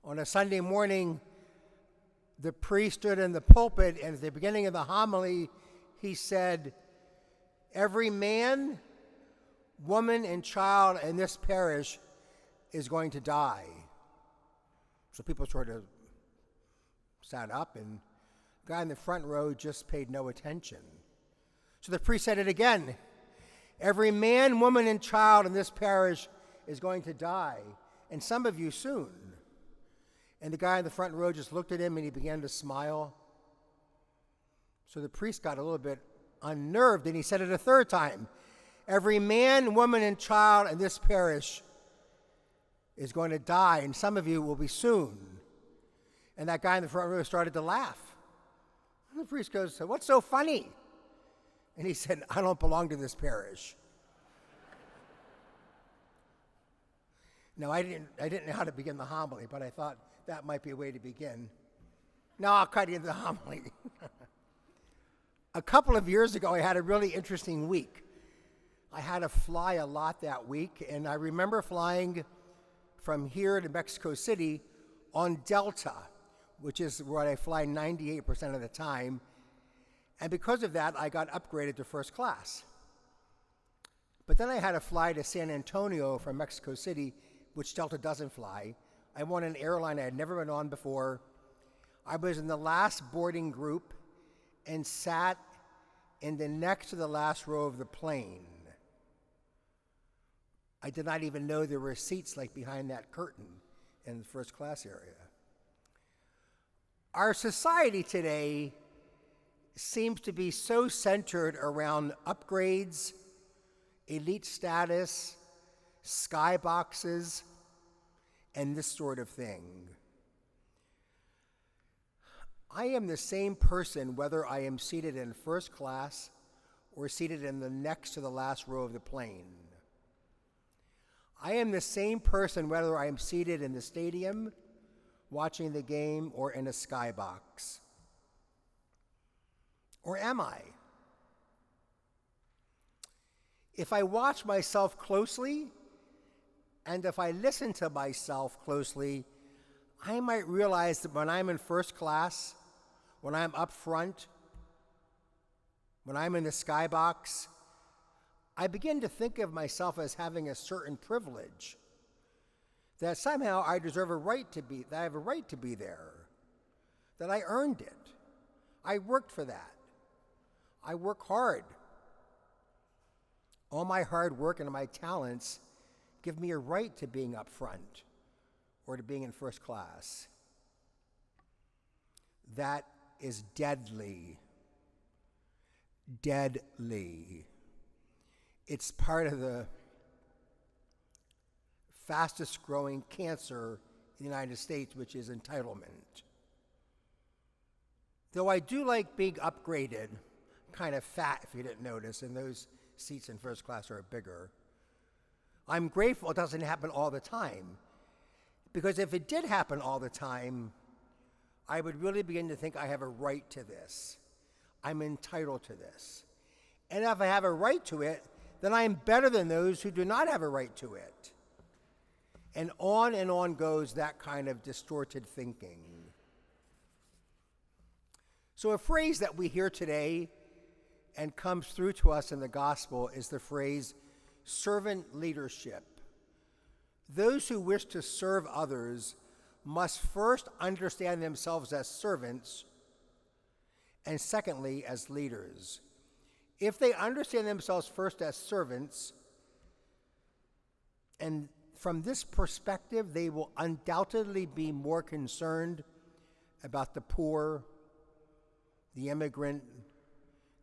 On a Sunday morning, the priest stood in the pulpit, and at the beginning of the homily, he said, "Every man, woman, and child in this parish is going to die." So people sort of sat up, and the guy in the front row just paid no attention. So the priest said it again. "Every man, woman, and child in this parish is going to die, and some of you soon." And the guy in the front row just looked at him, and he began to smile. So the priest got a little bit unnerved, and he said it a third time. "Every man, woman, and child in this parish is going to die, and some of you will be soon." And that guy in the front row started to laugh. And the priest goes, "So what's so funny?" And he said, "I don't belong to this parish." Now, I didn't know how to begin the homily, but I thought that might be a way to begin. Now I'll cut into the homily. A couple of years ago, I had a really interesting week. I had to fly a lot that week, and I remember flying from here to Mexico City on Delta, which is where I fly 98% of the time. And because of that, I got upgraded to first class. But then I had to fly to San Antonio from Mexico City, which Delta doesn't fly. I won an airline I had never been on before. I was in the last boarding group and sat in the next to the last row of the plane. I did not even know there were seats like behind that curtain in the first class area. Our society today seems to be so centered around upgrades, elite status, skyboxes, and this sort of thing. I am the same person whether I am seated in first class or seated in the next to the last row of the plane. I am the same person whether I am seated in the stadium, watching the game, or in a skybox. Or am I? If I watch myself closely, and if I listen to myself closely, I might realize that when I'm in first class, when I'm up front, when I'm in the skybox, I begin to think of myself as having a certain privilege, that somehow I deserve that I have a right to be there, that I earned it. I worked for that. I work hard. All my hard work and my talents give me a right to being up front or to being in first class. That is deadly. Deadly. It's part of the fastest growing cancer in the United States, which is entitlement. Though I do like being upgraded, kind of fat if you didn't notice, and those seats in first class are bigger. I'm grateful it doesn't happen all the time, because if it did happen all the time, I would really begin to think I have a right to this. I'm entitled to this. And if I have a right to it, then I am better than those who do not have a right to it. And on goes that kind of distorted thinking. So a phrase that we hear today and comes through to us in the gospel is the phrase servant leadership. Those who wish to serve others must first understand themselves as servants, and secondly, as leaders. If they understand themselves first as servants, and from this perspective, they will undoubtedly be more concerned about the poor, the immigrant,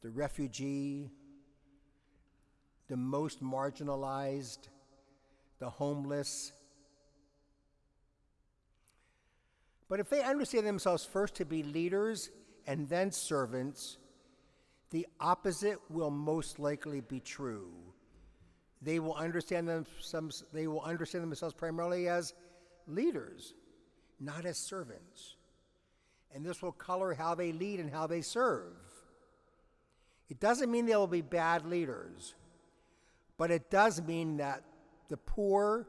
the refugee, the most marginalized, the homeless. But if they understand themselves first to be leaders and then servants, the opposite will most likely be true. They will understand themselves primarily as leaders, not as servants. And this will color how they lead and how they serve. It doesn't mean they will be bad leaders, but it does mean that the poor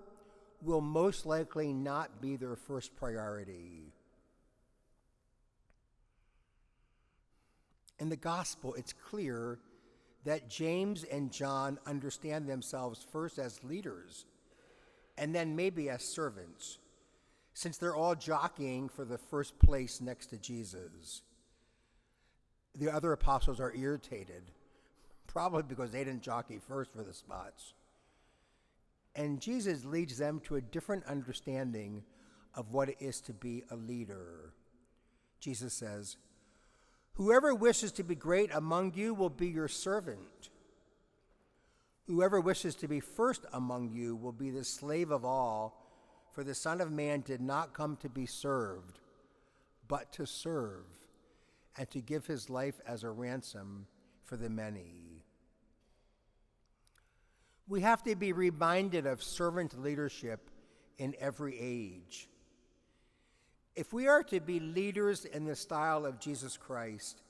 will most likely not be their first priority. In the gospel, it's clear that James and John understand themselves first as leaders and then maybe as servants, since they're all jockeying for the first place next to Jesus. The other apostles are irritated, probably because they didn't jockey first for the spots. And Jesus leads them to a different understanding of what it is to be a leader. Jesus says, "Whoever wishes to be great among you will be your servant. Whoever wishes to be first among you will be the slave of all, for the Son of Man did not come to be served, but to serve, and to give his life as a ransom for the many." We have to be reminded of servant leadership in every age. If we are to be leaders in the style of Jesus Christ,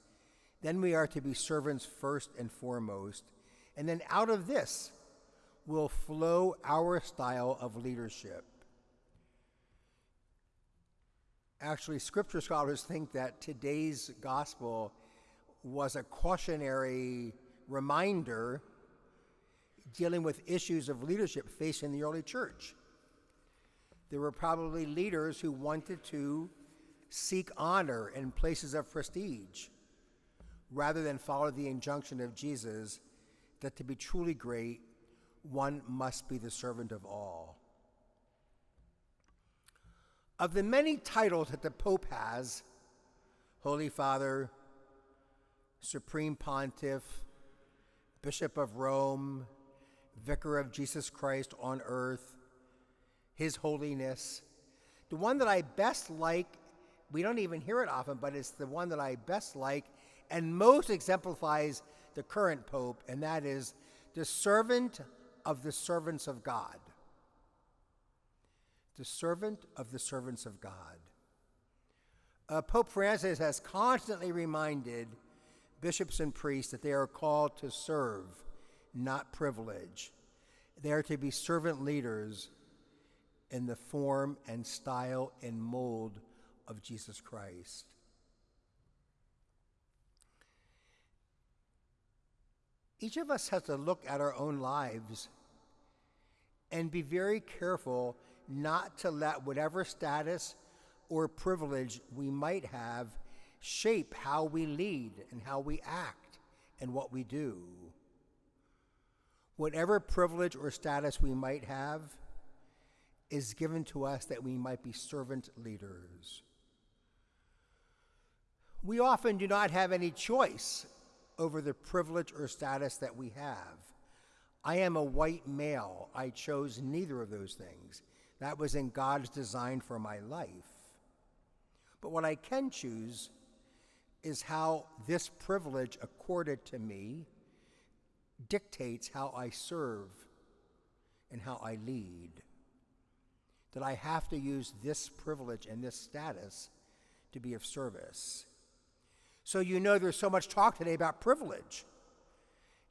then we are to be servants first and foremost, and then out of this will flow our style of leadership. Actually, scripture scholars think that today's gospel was a cautionary reminder dealing with issues of leadership facing the early church. There were probably leaders who wanted to seek honor in places of prestige, rather than follow the injunction of Jesus that to be truly great, one must be the servant of all. Of the many titles that the Pope has, Holy Father, Supreme Pontiff, Bishop of Rome, Vicar of Jesus Christ on earth, His Holiness, the one that I best like, we don't even hear it often, but it's the one that I best like and most exemplifies the current Pope, and that is the servant of the servants of God. The servant of the servants of God. Pope Francis has constantly reminded bishops and priests that they are called to serve, not privilege. They are to be servant leaders in the form and style and mold of Jesus Christ. Each of us has to look at our own lives and be very careful not to let whatever status or privilege we might have shape how we lead and how we act and what we do. Whatever privilege or status we might have is given to us that we might be servant leaders. We often do not have any choice over the privilege or status that we have. I am a white male. I chose neither of those things. That was in God's design for my life. But what I can choose is how this privilege accorded to me dictates how I serve and how I lead. That I have to use this privilege and this status to be of service. So you know there's so much talk today about privilege.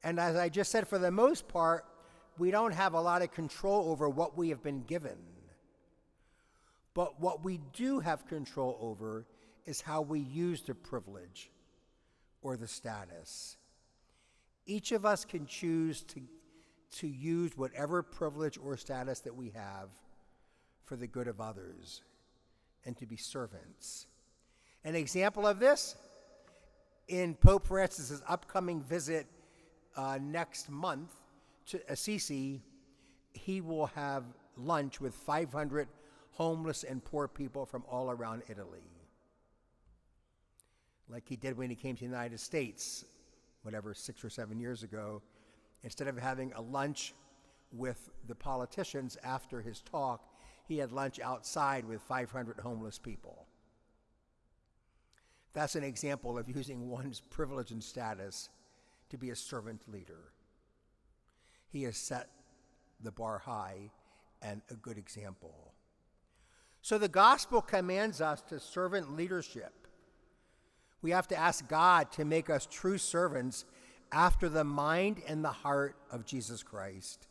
And as I just said, for the most part, we don't have a lot of control over what we have been given. But what we do have control over is how we use the privilege or the status. Each of us can choose to use whatever privilege or status that we have for the good of others and to be servants. An example of this, in Pope Francis's upcoming visit next month to C.S.C, he will have lunch with 500 homeless and poor people from all around Italy. Like he did when he came to the United States, 6 or 7 years ago. Instead of having a lunch with the politicians after his talk, he had lunch outside with 500 homeless people. That's an example of using one's privilege and status to be a servant leader. He has set the bar high and a good example. So the gospel commands us to servant leadership. We have to ask God to make us true servants after the mind and the heart of Jesus Christ.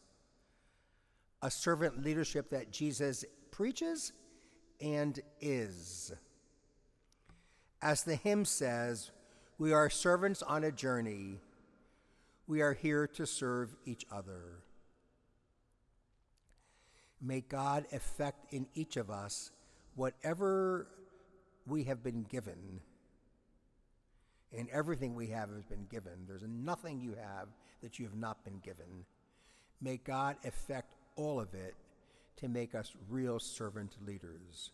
a servant leadership that Jesus preaches and is. As the hymn says, we are servants on a journey. We are here to serve each other. May God effect in each of us whatever we have been given. And everything we have has been given. There's nothing you have that you have not been given. May God effect all of it to make us real servant leaders.